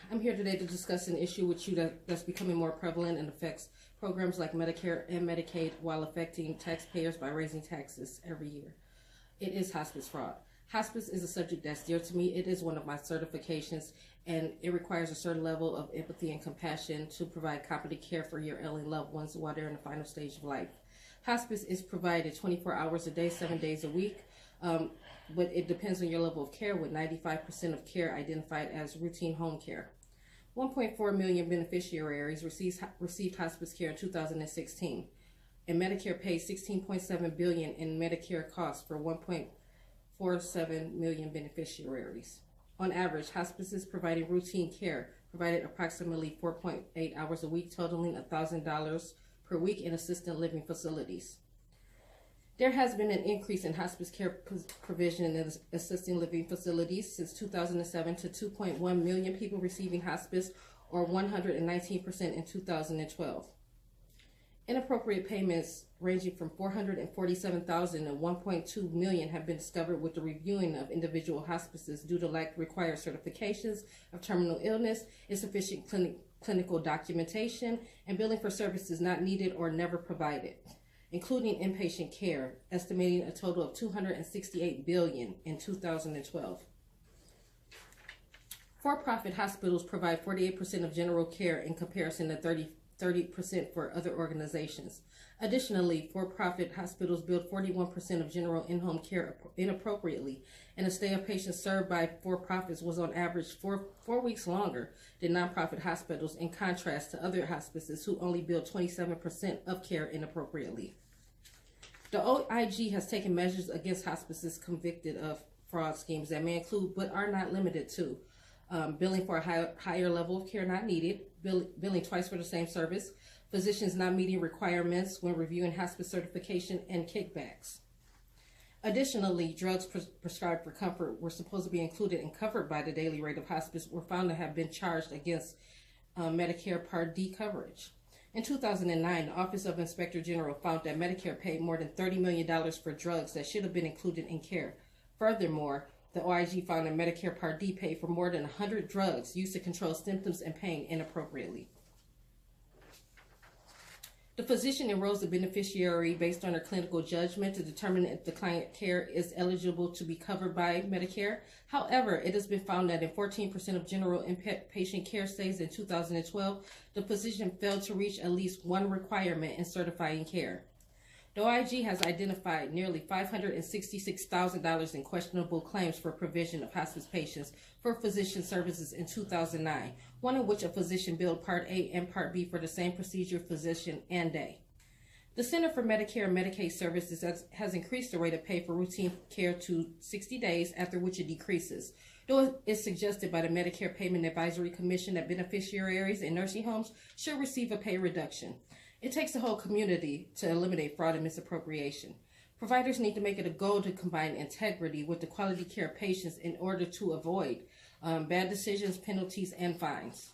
I'm here today to discuss an issue with you that's becoming more prevalent and affects programs like Medicare and Medicaid while affecting taxpayers by raising taxes every year. It is hospice fraud. Hospice is a subject that's dear to me. It is one of my certifications, and it requires a certain level of empathy and compassion to provide competent care for your ailing loved ones while they're in the final stage of life. Hospice is provided 24 hours a day, 7 days a week, but it depends on your level of care, with 95% of care identified as routine home care. 1.4 million beneficiaries received hospice care in 2016, and Medicare paid $16.7 billion in Medicare costs for 1.47 million beneficiaries. On average, hospices providing routine care provided approximately 4.8 hours a week, totaling $1,000 per week in assisted living facilities. There has been an increase in hospice care provision in assisted living facilities since 2007 to 2.1 million people receiving hospice, or 119% in 2012. Inappropriate payments ranging from $447,000 and $1.2 million have been discovered with the reviewing of individual hospices due to lack of required certifications of terminal illness, insufficient clinical documentation, and billing for services not needed or never provided, including inpatient care, estimating a total of $268 billion in 2012. For-profit hospitals provide 48% of general care in comparison to 30% for other organizations. Additionally, for-profit hospitals bill 41% of general in-home care inappropriately, and the stay of patients served by for-profits was on average four weeks longer than nonprofit hospitals, in contrast to other hospices who only bill 27% of care inappropriately. The OIG has taken measures against hospices convicted of fraud schemes that may include, but are not limited to, billing for a higher level of care not needed, billing twice for the same service, physicians not meeting requirements when reviewing hospice certification, and kickbacks. Additionally, drugs prescribed for comfort were supposed to be included and covered by the daily rate of hospice were found to have been charged against Medicare Part D coverage. In 2009, the Office of Inspector General found that Medicare paid more than $30 million for drugs that should have been included in care. Furthermore, the OIG found that Medicare Part D paid for more than 100 drugs used to control symptoms and pain inappropriately. The physician enrolls the beneficiary based on their clinical judgment to determine if the client care is eligible to be covered by Medicare. However, it has been found that in 14% of general inpatient care stays in 2012, the physician failed to reach at least one requirement in certifying care. The OIG has identified nearly $566,000 in questionable claims for provision of hospice patients for physician services in 2009, one in which a physician billed Part A and Part B for the same procedure, physician, and day. The Center for Medicare and Medicaid Services has increased the rate of pay for routine care to 60 days, after which it decreases. Though it's suggested by the Medicare Payment Advisory Commission that beneficiaries in nursing homes should receive a pay reduction. It takes the whole community to eliminate fraud and misappropriation. Providers need to make it a goal to combine integrity with the quality care of patients in order to avoid bad decisions, penalties, and fines.